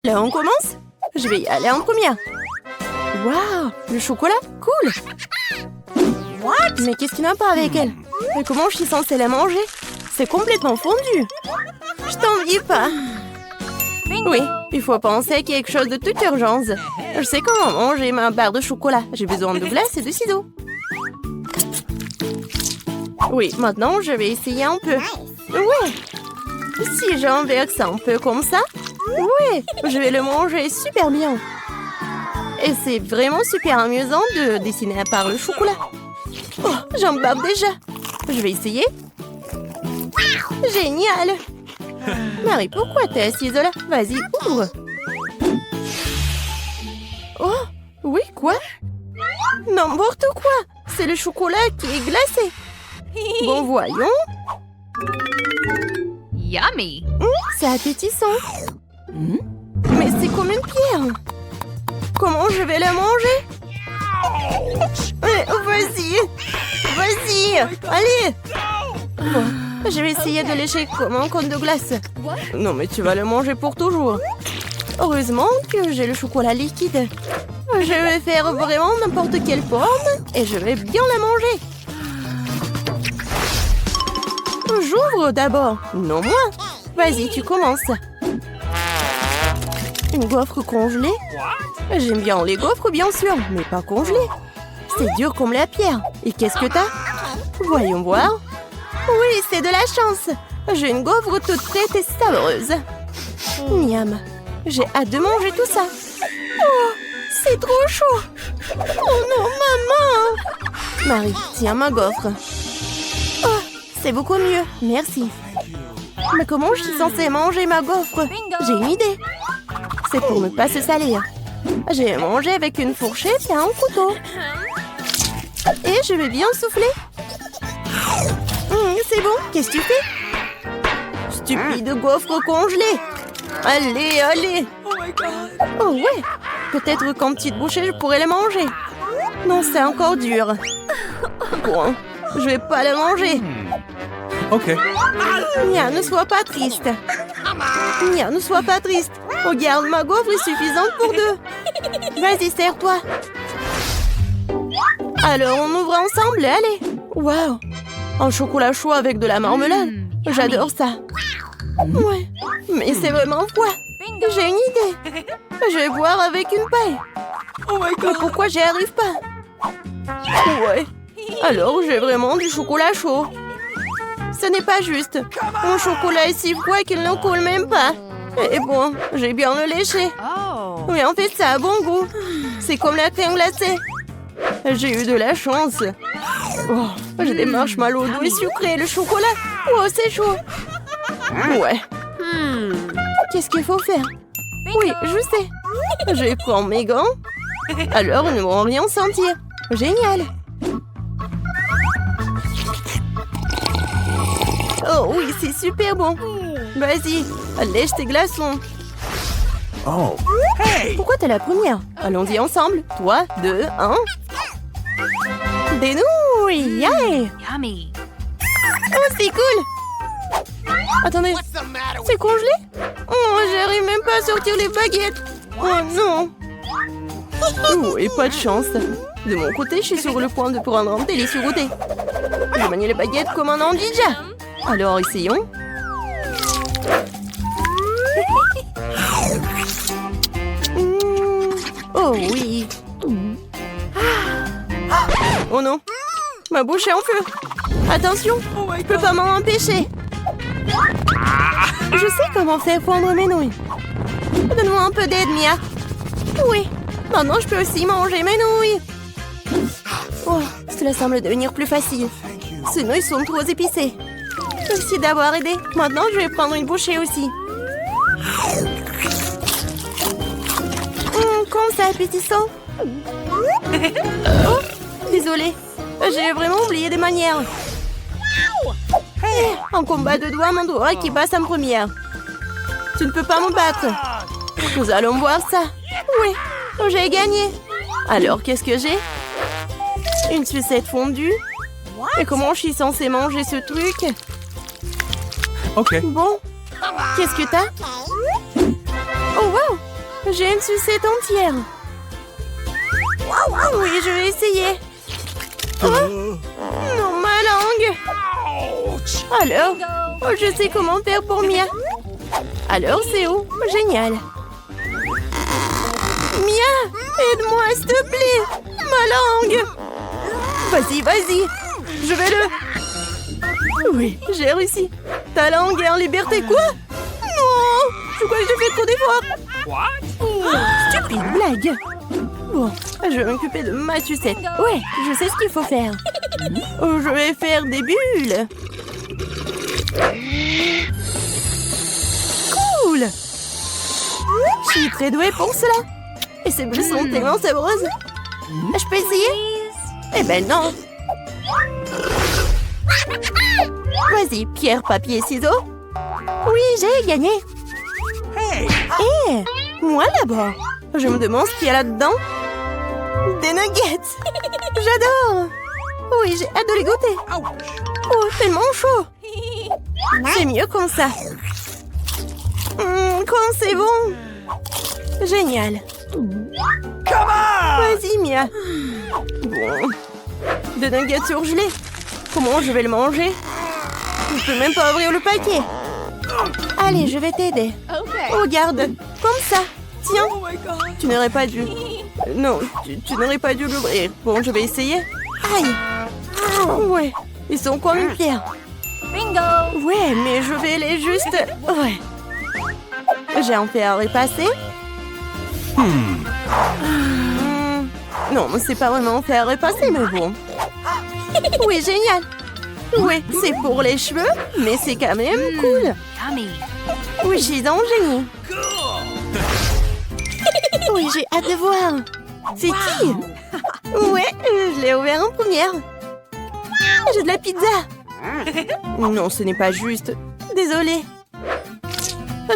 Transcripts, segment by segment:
Là, on commence. Je vais y aller en première. Waouh, le chocolat, cool. What? Mais qu'est-ce qu'il n'a pas avec elle? Mais comment je suis censée la manger? C'est complètement fondu. Je t'envie pas. Oui, il faut penser à quelque chose de toute urgence. Je sais comment manger ma barre de chocolat. J'ai besoin de glace et de ciseaux. Oui, maintenant je vais essayer un peu. Ouais. Si j'inverse un peu comme ça, ouais, je vais le manger super bien. Et c'est vraiment super amusant de dessiner à part le chocolat. Oh, j'en bave déjà. Je vais essayer. Génial. Marie, pourquoi t'es assise là? Vas-y, ouvre. Oh, oui, quoi? N'importe quoi. C'est le chocolat qui est glacé. Bon, voyons. Yummy! C'est appétissant. Mais c'est comme une pierre. Comment je vais la manger? Vas-y. Vas-y. Allez. Bon, je vais essayer de lécher comme un cône de glace. Non, mais tu vas le manger pour toujours. Heureusement que j'ai le chocolat liquide. Je vais faire vraiment n'importe quelle forme et je vais bien la manger. J'ouvre d'abord. Non, moi. Vas-y, tu commences. Une gaufre congelée? J'aime bien les gaufres, bien sûr, mais pas congelées. C'est dur comme la pierre. Et qu'est-ce que t'as? Voyons voir. Oui, c'est de la chance. J'ai une gaufre toute prête et savoureuse. Miam. J'ai hâte de manger tout ça. Oh, c'est trop chaud. Oh non, maman. Marie, tiens ma gaufre. Oh, c'est beaucoup mieux. Merci. Mais comment je suis censée manger ma gaufre? J'ai une idée. C'est pour ne pas se salir. Je vais manger avec une fourchette et un couteau. Et je vais bien souffler. C'est bon, qu'est-ce que tu fais? Stupide gaufre congelée. Allez, allez. Oh ouais, peut-être qu'en petite bouchée, je pourrais la manger. Non, c'est encore dur. Bon, je vais pas la manger. Ok. Nia, ne sois pas triste. Nia, ne sois pas triste. Regarde, ma gaufre est suffisante pour deux. Vas-y, serre-toi. Alors, on ouvre ensemble, allez. Waouh, un chocolat chaud avec de la marmelade. J'adore ça. Ouais, mais c'est vraiment froid. J'ai une idée. Je vais boire avec une paille. Mais pourquoi j'y arrive pas? Ouais, alors j'ai vraiment du chocolat chaud. Ce n'est pas juste. Mon chocolat est si froid qu'il ne coule même pas. Et bon, j'ai bien le léché. Mais en fait, ça a bon goût. C'est comme la crème glacée. J'ai eu de la chance. Oh, j'ai des marshmallows doux et sucrés. Le chocolat. Oh, c'est chaud. Ouais. Qu'est-ce qu'il faut faire? Oui, je sais. Je vais prendre mes gants. Alors, ils ne vont rien sentir. Génial. Oh oui, c'est super bon. Vas-y, lèche tes glaçons. Oh. Pourquoi t'es la première? Allons-y ensemble. 3, 2, 1. Des nouilles! Yeah! Yummy! Oh, c'est cool! Attendez, c'est congelé? Oh, j'arrive même pas à sortir les baguettes. Oh non! Oh, et pas de chance. De mon côté, je suis sur le point de prendre un délicieux goûter. Je manie les baguettes comme un ninja. Alors, essayons. Oh oui. Oh non, ma bouche est en feu. Attention, je peux pas m'en empêcher. Je sais comment faire fondre mes nouilles. Donne-moi un peu d'aide, Mia. Oui, maintenant je peux aussi manger mes nouilles. Oh, cela semble devenir plus facile. Ces nouilles sont trop épicées. Merci d'avoir aidé. Maintenant, je vais prendre une bouchée aussi. Comme c'est appétissant. Oh, désolée. J'ai vraiment oublié des manières. Un combat de doigts, mon doigt qui passe en première. Tu ne peux pas me battre. Nous allons voir ça. Oui, j'ai gagné. Alors, qu'est-ce que j'ai? Une sucette fondue. Et comment je suis censée manger ce truc? Ok. Bon, qu'est-ce que t'as? Oh wow, J'ai une sucette entière. Oui, je vais essayer. Oh, non, ma langue. Alors, je sais comment faire pour Mia. Alors, c'est où? Génial. Mia, aide-moi, s'il te plaît. Ma langue. Vas-y, vas-y. Je vais le... Oui, j'ai réussi. Ta langue est en liberté, quoi? Non, je crois que j'ai fait trop d'efforts. Stupide blague. Bon, je vais m'occuper de ma sucette. Ouais, je sais ce qu'il faut faire. Je vais faire des bulles. Cool. Je suis très douée pour cela. Et ces bulles sont tellement sabreuses. Je peux essayer? Eh ben non. Vas-y, pierre, papier, ciseaux. Oui, j'ai gagné. Hé, moi d'abord. Je me demande ce qu'il y a là-dedans. Des nuggets. J'adore. Oui, j'ai hâte de les goûter. Oh, tellement chaud. C'est mieux comme ça. Quand c'est bon. Génial. Vas-y, Mia. Bon. Des nuggets surgelés. Comment je vais le manger? Je peux même pas ouvrir le paquet. Allez, je vais t'aider. Regarde, comme ça. Tiens, tu n'aurais pas dû... Non, tu n'aurais pas dû l'ouvrir. Bon, je vais essayer. Aïe. Ouais, ils sont comme une pierre. Bingo. Ouais, mais je vais les juste... Ouais. J'ai un fer à repasser. Non, c'est pas vraiment un fer à repasser, mais bon. Oui, génial. Ouais, c'est pour les cheveux, mais c'est quand même cool. Oui, j'ai un génie. Oui, j'ai hâte de voir. C'est qui? Ouais, je l'ai ouvert en première. J'ai de la pizza. Non, ce n'est pas juste. Désolée.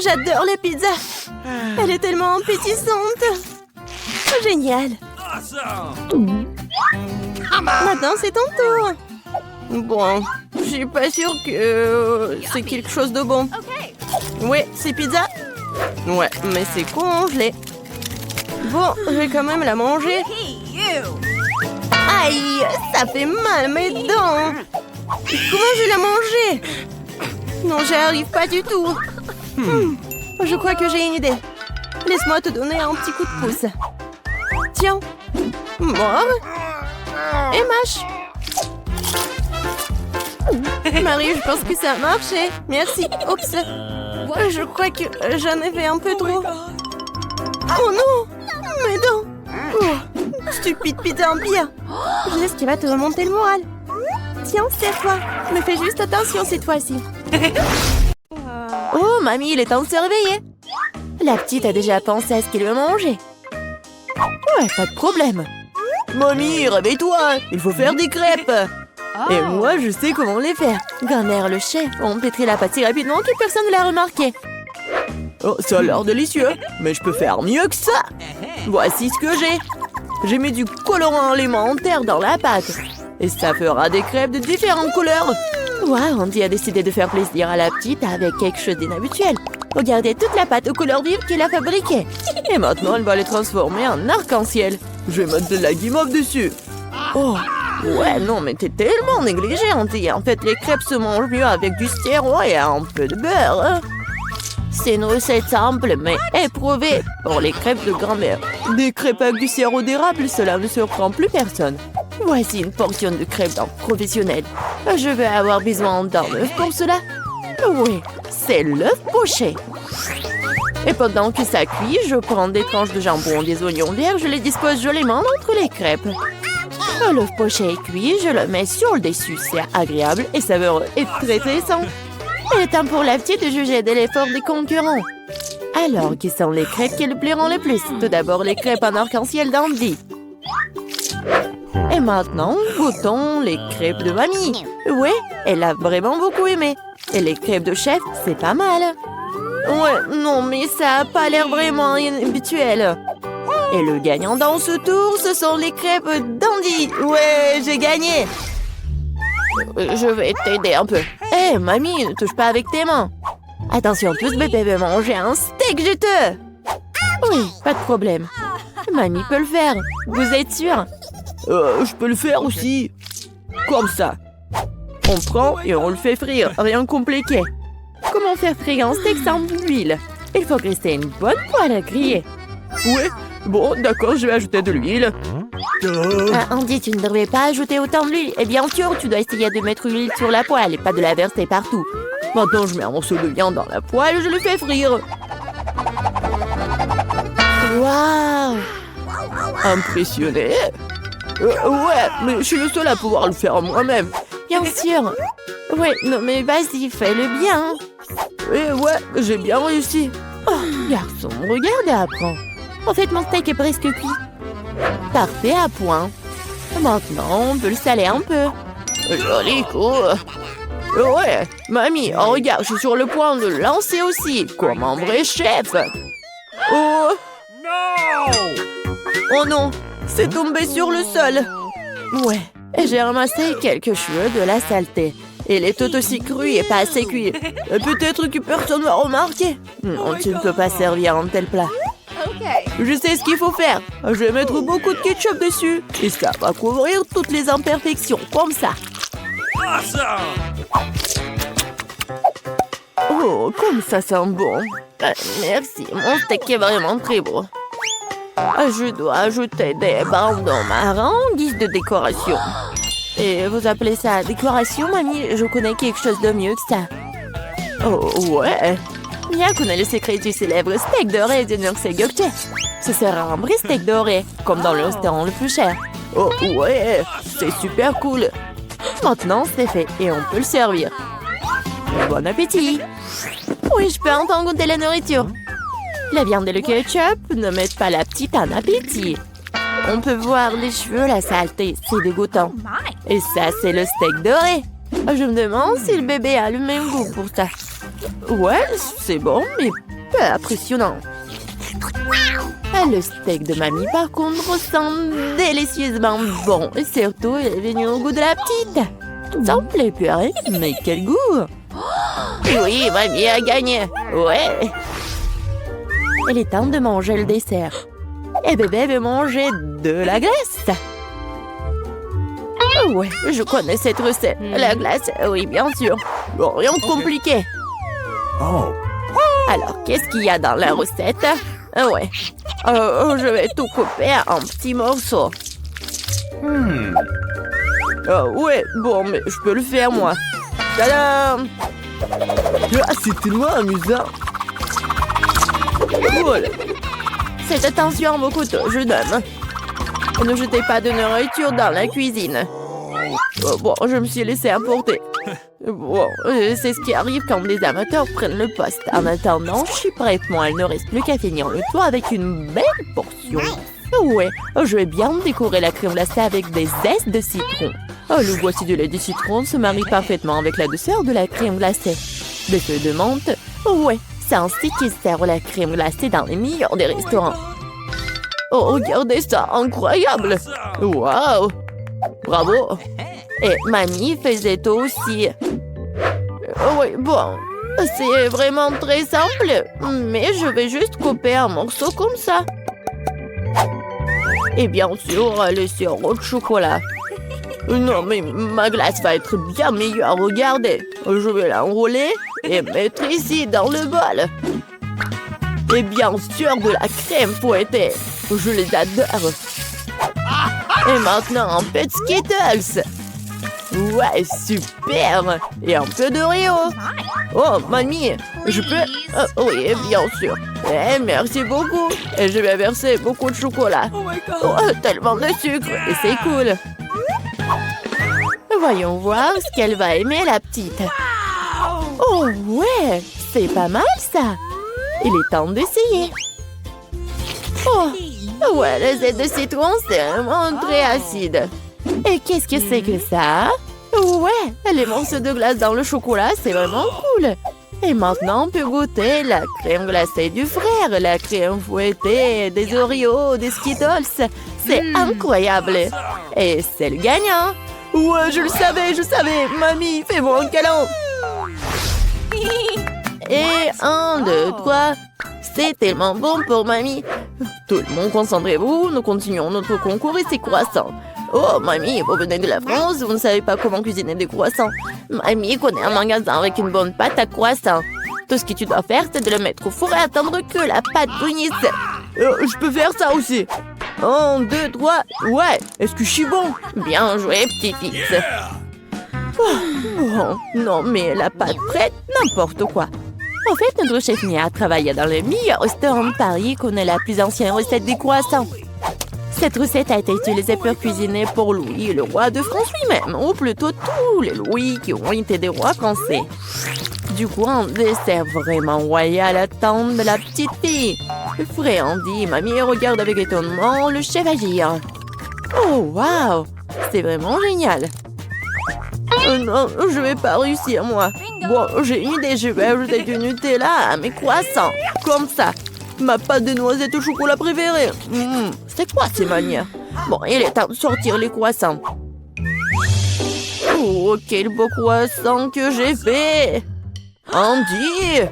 J'adore la pizza. Elle est tellement appétissante. Génial. Maintenant, c'est ton tour. Bon, je suis pas sûre que c'est quelque chose de bon. Ouais, c'est pizza. Ouais, mais c'est congelé. Bon, je vais quand même la manger. Aïe, ça fait mal mes dents. Comment je vais la manger? Non, j'y arrive pas du tout. Je crois que j'ai une idée. Laisse-moi te donner un petit coup de pouce. Tiens. Mort. Et mâche. Marie, je pense que ça a marché. Merci. Oups. Je crois que j'en ai fait un peu trop. Oh non. Mes dents. Oh, stupide pizza en pire. Je sais ce qui va te remonter le moral. Tiens, serre-toi. Mais fais juste attention cette fois-ci. Oh, mamie, il est temps de se réveiller. La petite a déjà pensé à ce qu'elle veut manger. Ouais, pas de problème. Mamie, réveille-toi. Il faut faire des crêpes. Et moi, je sais comment les faire. Grand-mère, le chef, ont pétri la pâte si rapidement que personne ne l'a remarqué. Oh, ça a l'air délicieux. Mais je peux faire mieux que ça. Voici ce que j'ai. J'ai mis du colorant alimentaire dans la pâte. Et ça fera des crêpes de différentes couleurs. Wow, Andy a décidé de faire plaisir à la petite avec quelque chose d'inhabituel. Regardez toute la pâte aux couleurs vives qu'il a fabriquée. Et maintenant, elle va les transformer en arc-en-ciel. Je vais mettre de la guimauve dessus. Oh, ouais, non, mais t'es tellement négligée, Andy. En fait, les crêpes se mangent mieux avec du sirop et un peu de beurre. Hein. C'est une recette simple, mais éprouvée pour les crêpes de grand-mère. Des crêpes avec du sirop d'érable, cela ne surprend plus personne. Voici une portion de crêpes d'un professionnel. Je vais avoir besoin d'un œuf pour cela. Oui, c'est l'œuf poché. Et pendant que ça cuit, je prends des tranches de jambon, des oignons verts, je les dispose joliment entre les crêpes. L'œuf poché est cuit, je le mets sur le dessus. C'est agréable et savoureux et très sain. Il est temps pour la petite de juger de l'effort des concurrents. Alors, qui sont les crêpes qui lui plairont le plus? Tout d'abord, les crêpes en arc-en-ciel d'Andy. Et maintenant, goûtons les crêpes de mamie. Ouais, elle a vraiment beaucoup aimé. Et les crêpes de chef, c'est pas mal. Ouais, non, mais ça a pas l'air vraiment habituel. Et le gagnant dans ce tour, ce sont les crêpes d'Andy. Ouais, j'ai gagné. Je vais t'aider un peu. Hé, mamie, ne touche pas avec tes mains. Attention, tous bébé veut manger un steak juteux. Oui, pas de problème. Mamie peut le faire. Vous êtes sûr? Je peux le faire aussi. Comme ça. On prend et on le fait frire. Rien de compliqué. Comment faire frire un steak sans l'huile? Il faut glisser une bonne poêle à griller. Ouais. Bon, d'accord, je vais ajouter de l'huile. Andy, tu ne devrais pas ajouter autant d'huile. Et bien sûr, tu dois essayer de mettre l'huile sur la poêle et pas de la verser partout. Maintenant, je mets un morceau de viande dans la poêle et je le fais frire. Waouh! Impressionné? Ouais, mais je suis le seul à pouvoir le faire moi-même. Bien sûr. Ouais, non mais vas-y, fais-le bien. Et ouais, j'ai bien réussi. Oh, garçon, regarde et apprends. En fait, mon steak est presque cuit. Parfait à point. Maintenant, on peut le saler un peu. Joli coup. Ouais, mamie, oh, regarde, je suis sur le point de le lancer aussi, comme un vrai chef. Oh non! Oh non, c'est tombé sur le sol. Ouais, j'ai ramassé quelques cheveux de la saleté. Il est tout aussi cru et pas assez cuit. Peut-être que personne va remarquer. Non, tu ne peux pas servir un tel plat. Je sais ce qu'il faut faire. Je vais mettre beaucoup de ketchup dessus. Et ça va couvrir toutes les imperfections, comme ça. Oh, comme ça sent bon. Merci, mon steak est vraiment très beau. Je dois ajouter des bandeaux marrons en guise de décoration. Et vous appelez ça décoration, mamie? Je connais quelque chose de mieux que ça. Oh, ouais. Mia connaît le secret du célèbre steak doré de Nurse Gökçe. Ce sera un vrai steak doré, comme dans le restaurant le plus cher. Oh, ouais, c'est super cool. Maintenant, c'est fait et on peut le servir. Bon appétit! Oui, je peux enfin goûter la nourriture. La viande et le ketchup ne mettent pas la petite en appétit. On peut voir les cheveux, la saleté, c'est dégoûtant. Et ça, c'est le steak doré. Je me demande si le bébé a le même goût pour ça. Ouais, c'est bon, mais pas impressionnant. Le steak de mamie, par contre, sent délicieusement bon. Et surtout, il est venu au goût de la petite. Ça me plaît, purée, mais quel goût! Oui, mamie a gagné. Ouais. Il est temps de manger le dessert. Et bébé veut manger de la glace. Ouais, je connais cette recette. La glace, oui, bien sûr. Bon, rien de compliqué. Oh. Alors, qu'est-ce qu'il y a dans la recette? Ouais. Je vais tout couper en petits morceaux. Ouais, bon, mais je peux le faire, moi. Tadam! Ah, c'est tellement amusant. Voilà. Faites attention à vos couteaux, je donne. Ne jetez pas de nourriture dans la cuisine. Bon, je me suis laissé emporter. Bon, c'est ce qui arrive quand des amateurs prennent le poste. En attendant, je suis prête. Moi, il ne reste plus qu'à finir le tour avec une belle portion. Ouais, je vais bien décorer la crème glacée avec des zestes de citron. Le boîtier de lait de citron se marie parfaitement avec la douceur de la crème glacée. Des feuilles de menthe. Ouais, c'est ainsi qu'ils servent la crème glacée dans les meilleurs des restaurants. Oh, regardez ça, incroyable! Waouh! Bravo! Et mamie faisait aussi. Oui, bon, c'est vraiment très simple, mais je vais juste couper un morceau comme ça. Et bien sûr, le sirop de chocolat. Non, mais ma glace va être bien meilleure, regardez. Je vais l'enrouler et mettre ici dans le bol. Et bien sûr, de la crème fouettée. Je les adore. Et maintenant, un peu de Skittles. Ouais, super. Et un peu d'Oreo. Oh, mamie, je peux... oui, bien sûr. Merci beaucoup. Et je vais verser beaucoup de chocolat. Oh, tellement de sucre. Et c'est cool. Voyons voir ce qu'elle va aimer, la petite. Oh, ouais, c'est pas mal, ça. Il est temps d'essayer. Oh, ouais, le zeste de citron, c'est vraiment très acide. Et qu'est-ce que c'est que ça? Ouais, les morceaux de glace dans le chocolat, c'est vraiment cool. Et maintenant, on peut goûter la crème glacée du frère, la crème fouettée, des Oreos, des Skittles. C'est incroyable. Et c'est le gagnant. Ouais, je le savais, je savais. Mamie, fais-moi un câlin. Et 1, 2, 3. c'est tellement bon pour mamie. Tout le monde, concentrez-vous. Nous continuons notre concours et ses croissants. Oh, mamie, vous venez de la France, vous ne savez pas comment cuisiner des croissants. Mamie connaît un magasin avec une bonne pâte à croissant. Tout ce que tu dois faire, c'est de le mettre au four et attendre que la pâte brunisse. Je peux faire ça aussi. 1, 2, 3. Ouais, est-ce que je suis bon? Bien joué, petit-fils. Oh, non, mais la pâte prête, n'importe quoi. En fait, notre chef Mia travaille dans le meilleur restaurant de Paris, connaît la plus ancienne recette des croissants. Cette recette a été utilisée pour cuisiner pour Louis, le roi de France lui-même, ou plutôt tous les Louis qui ont été des rois français. Du coup, un dessert vraiment royal attend de la petite fille. Frais Andy, mamie regarde avec étonnement le chef agir. Oh, waouh! C'est vraiment génial! Non, je vais pas réussir, moi. Bon, j'ai une idée, je vais ajouter du Nutella à mes croissants. Comme ça. Ma pâte de noisettes au chocolat préférée. C'est quoi ces manières? Bon, il est temps de sortir les croissants. Oh, quel beau croissant que j'ai fait! Andy!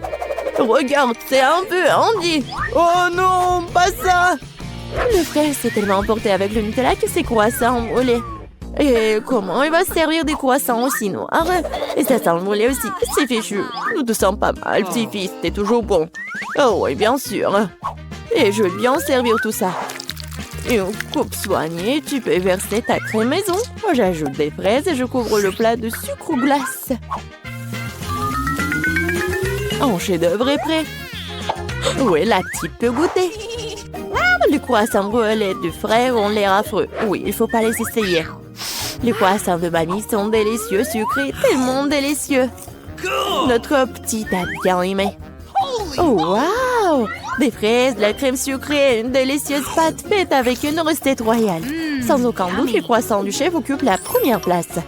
Regarde, c'est un peu Andy! Oh non, pas ça! Le frère s'est tellement emporté avec le Nutella que ses croissants ont brûlé. Et comment il va se servir des croissants aussi noirs? Et ça sent le brûlé aussi. C'est fichu. Nous te sens pas mal, petit-fils. T'es toujours bon. Oh oui, bien sûr. Et je vais bien servir tout ça. Une coupe soignée, tu peux verser ta crème maison. Moi, j'ajoute des fraises et je couvre le plat de sucre ou glace. Un chef-d'œuvre est prêt. Oui, la petite peut goûter. Les croissants brûlés du frère ont l'air affreux. Oui, il faut pas les essayer. Les croissants de mamie sont délicieux, sucrés, tellement délicieux. Notre petite a bien aimé. Oh, waouh! Des fraises, de la crème sucrée, une délicieuse pâte faite avec une recette royale. Sans aucun doute, les croissants du chef occupent la première place.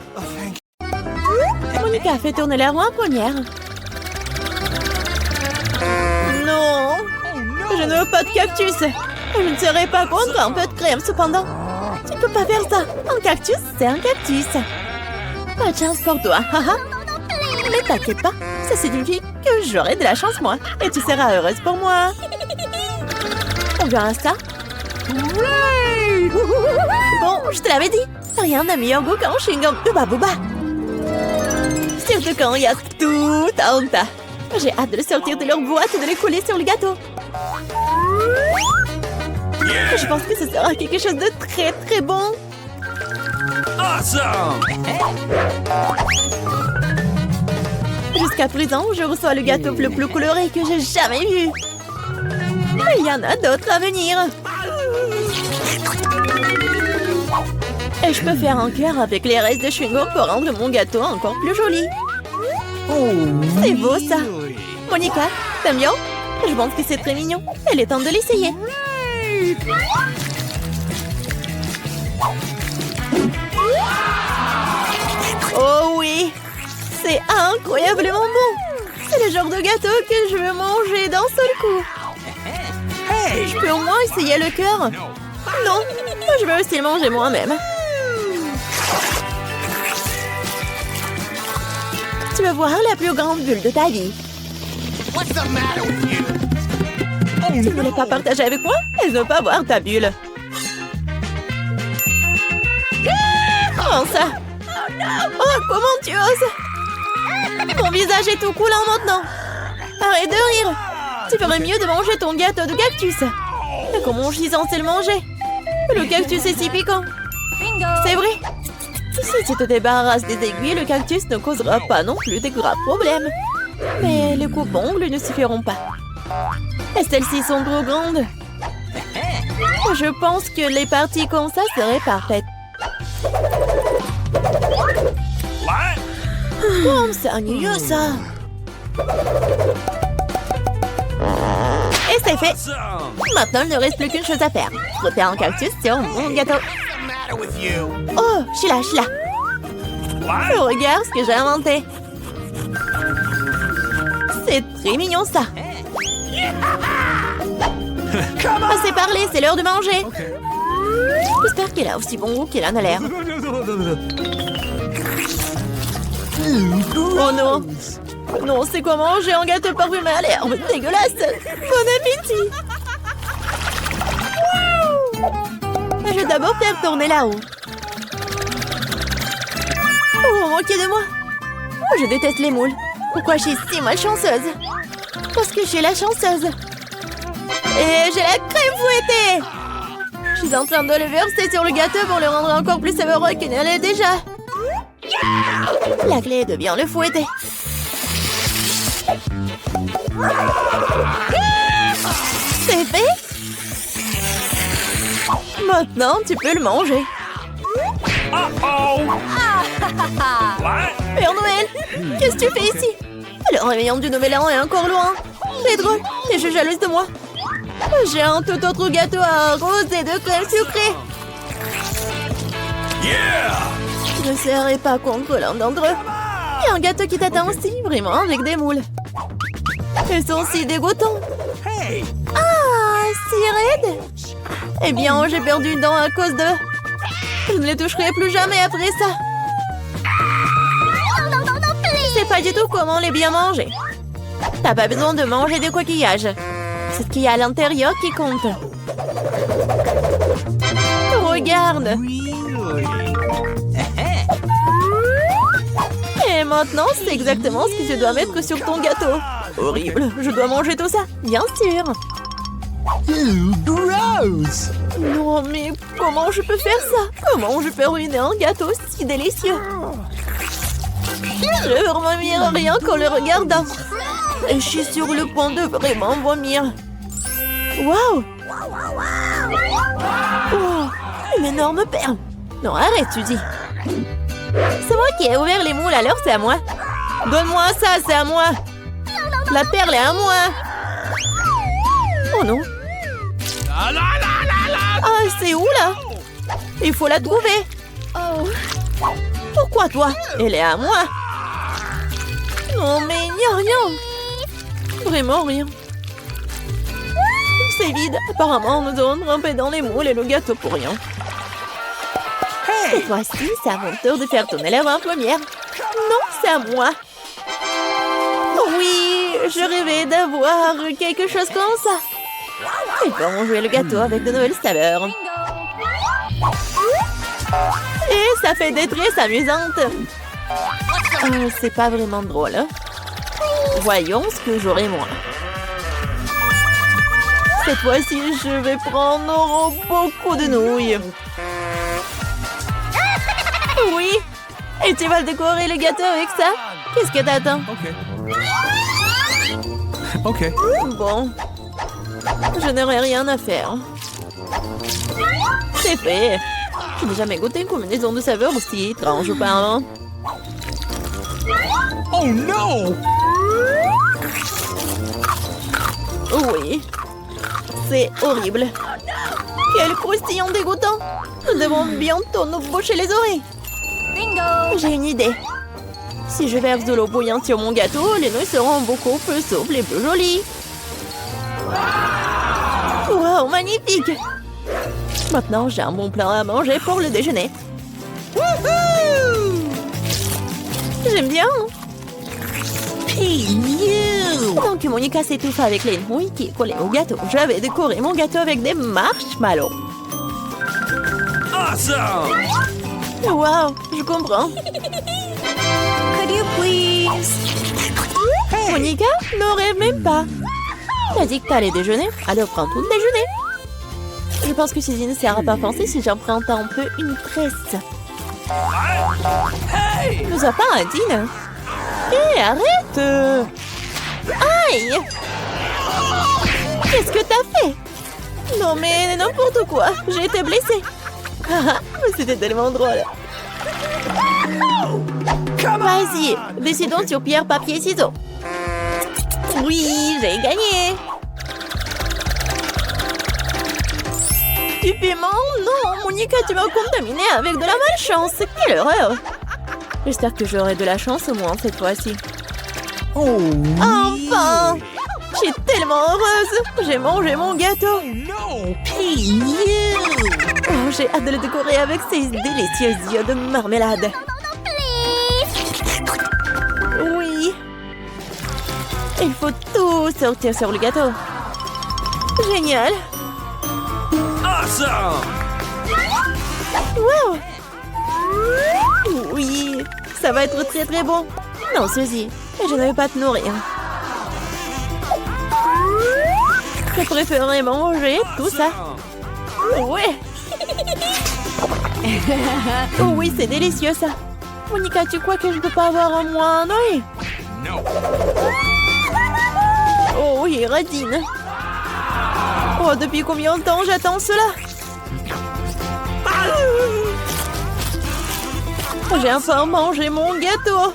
Monica fait tourner la roue en première. Non! Je ne veux pas de cactus. Je ne serais pas contre un peu de crème, cependant. Tu peux pas faire ça. Un cactus, c'est un cactus. Pas de chance pour toi, haha. Mais t'inquiète pas, ça signifie que j'aurai de la chance, moi. Et tu seras heureuse pour moi. On verra ça. Bon, je te l'avais dit. Rien n'a meilleur goût qu'un chewing-gum Hubba Bubba. Surtout quand il y a tout un tas. J'ai hâte de le sortir de leur boîte et de les coller sur le gâteau. Je pense que ce sera quelque chose de très très bon. Awesome! Jusqu'à présent, je reçois le gâteau le plus coloré que j'ai jamais vu. Mais il y en a d'autres à venir. Et je peux faire un cœur avec les restes de chewing-gum pour rendre mon gâteau encore plus joli. C'est beau ça. Monica, t'aimes bien? Je pense que c'est très mignon. Il est temps de l'essayer. Oh oui! C'est incroyablement bon! C'est le genre de gâteau que je veux manger d'un seul coup. Je peux au moins essayer le cœur? Non, je veux aussi le manger moi-même. Tu veux voir la plus grande bulle de ta vie? Tu ne voulais pas partager avec moi? Et je veux pas voir ta bulle. Comment ça? Oh, comment tu oses? Mon visage est tout coulant maintenant. Arrête de rire. Tu ferais mieux de manger ton gâteau de cactus. Mais comment je suis censée le manger? Le cactus est si piquant. C'est vrai. Si tu te débarrasses des aiguilles, le cactus ne causera pas non plus de graves problèmes. Mais les coupes-ongles ne suffiront pas. Et celles-ci sont trop grandes. Je pense que les parties comme ça seraient parfaites. Oh, c'est ennuyeux ça. Et c'est fait. Maintenant, il ne reste plus qu'une chose à faire. Frotter un cactus sur mon gâteau. Oh, je suis là. Regarde ce que j'ai inventé. C'est très mignon ça. Assez parlé, c'est l'heure de manger. J'espère qu'il a aussi bon goût qu'il en a l'air. Oh non. Non, c'est quoi manger un gâteau parfumé à l'herbe? Dégueulasse! Bon appétit! Je vais d'abord faire tourner là-haut. Oh, moquez de moi! Je déteste les moules. Pourquoi je suis si malchanceuse? Parce que je suis la chanceuse. Et j'ai la crème fouettée! Je suis en train de le verser sur le gâteau pour le rendre encore plus savoureux qu'il ne l'est déjà. La clé de bien le fouetter. C'est fait? Maintenant, tu peux le manger. Père Noël, qu'est-ce que tu fais ici? Le réveillon du Nouvel An est encore loin. C'est drôle, t'es jalouse de moi. J'ai un tout autre gâteau arrosé de crème sucrée. Je ne serai pas contre l'un d'entre eux. Il y a un gâteau qui t'attend aussi, vraiment, avec des moules. Ils sont si dégoûtants. Ah, si raides. Eh bien, j'ai perdu une dent à cause d'eux. Je ne les toucherai plus jamais après ça. Je sais pas du tout comment les bien manger. T'as pas besoin de manger des coquillages. C'est ce qu'il y a à l'intérieur qui compte. Regarde. Et maintenant, c'est exactement ce que tu dois mettre sur ton gâteau. Horrible, je dois manger tout ça, bien sûr. Gross! Non, mais comment je peux faire ça? Comment je peux ruiner un gâteau si délicieux? Je veux vomir rien qu'en le regardant. Et je suis sur le point de vraiment vomir. Waouh! Oh, une énorme perle. Non, arrête, tu dis. C'est moi qui ai ouvert les moules, alors c'est à moi. Donne-moi ça, c'est à moi. La perle est à moi. Oh non. Ah, c'est où là? Il faut la trouver. Oh. Pourquoi toi? Elle est à moi. Non, mais il n'y a rien. Vraiment rien. C'est vide. Apparemment, nous avons trempé dans les moules et le gâteau pour rien. Cette fois-ci, c'est à mon tour de faire tourner la lampe lumière. Non, c'est à moi. Oui, je rêvais d'avoir quelque chose comme ça. Et bon, jouer le gâteau avec de nouvelles saveurs. Et ça fait des tresses amusantes. C'est pas vraiment drôle. Hein? Voyons ce que j'aurai moi. Cette fois-ci, je vais prendre beaucoup de nouilles. Oui. Et tu vas décorer le gâteau avec ça? Qu'est-ce que t'attends? Ok. Bon. Je n'aurai rien à faire. C'est fait. Je n'ai jamais goûté une combinaison de saveurs aussi étrange auparavant. Oh non! Oui. C'est horrible. Quel croustillant dégoûtant. Nous devons bientôt nous boucher les oreilles. Bingo! J'ai une idée. Si je verse de l'eau bouillante sur mon gâteau, les nouilles seront beaucoup plus souples et plus jolies. Wow, magnifique! Maintenant, j'ai un bon plat à manger pour le déjeuner. J'aime bien. Donc, Monica s'étouffe avec les nouilles qui est collées au gâteau. Je vais décorer mon gâteau avec des marshmallows. Awesome! Wow, je comprends. Could you please? Monica, ne rêve même pas. T'as dit que t'allais déjeuner, alors prends tout le déjeuner. Je pense que ceci ne sert à pas penser si j'emprunte un peu une tresse. Nous a pas un dîner. Hé, arrête! Aïe! Qu'est-ce que t'as fait? Non mais n'importe quoi, j'ai été blessée. C'était tellement drôle. Vas-y, décidons sur pierre, papier, ciseaux. Oui, j'ai gagné. Du piment? Non, Monica, tu m'as contaminé avec de la malchance. Quelle horreur! J'espère que j'aurai de la chance au moins cette fois-ci. Oh! Enfin! Je suis tellement heureuse! J'ai mangé mon gâteau! No! Oh, j'ai hâte de le décorer avec ces délicieux yeux de marmelade. Oui! Il faut tout sortir sur le gâteau. Génial. Awesome! Wow. Oui, ça va être très très bon. Non, Suzy, je ne vais pas te nourrir. Je préférerais manger tout ça. Ouais. Oh oui, c'est délicieux ça. Monica, tu crois que je peux pas avoir un moins? Oui. No. Oh oui, radine. Oh, depuis combien de temps j'attends cela? J'ai enfin mangé mon gâteau.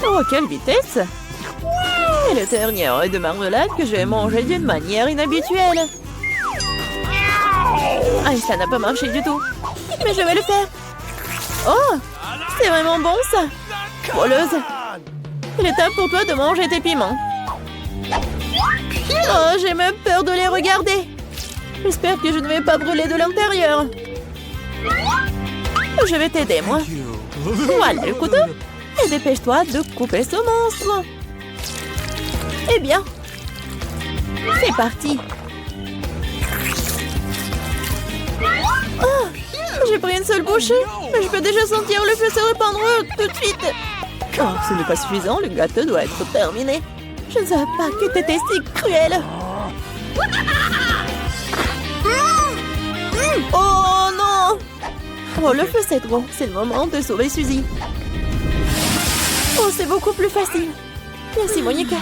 Oh, quelle vitesse! Et le dernier de marmelade que j'ai mangé d'une manière inhabituelle. Ah, ça n'a pas marché du tout. Mais je vais le faire. Oh, c'est vraiment bon ça. Voleuse. Il est temps pour toi de manger tes piments. Oh, j'ai même peur de les regarder. J'espère que je ne vais pas brûler de l'intérieur. Je vais t'aider, moi. Voilà le couteau. Et dépêche-toi de couper ce monstre. Eh bien, c'est parti. Oh, j'ai pris une seule bouchée, mais je peux déjà sentir le feu se répandre tout de suite. Oh, ce n'est pas suffisant, le gâteau doit être terminé. Je ne savais pas que t'étais si cruel. Oh non! Oh, le feu c'est trop. C'est le moment de sauver Suzy. Oh, c'est beaucoup plus facile. Merci, Monica.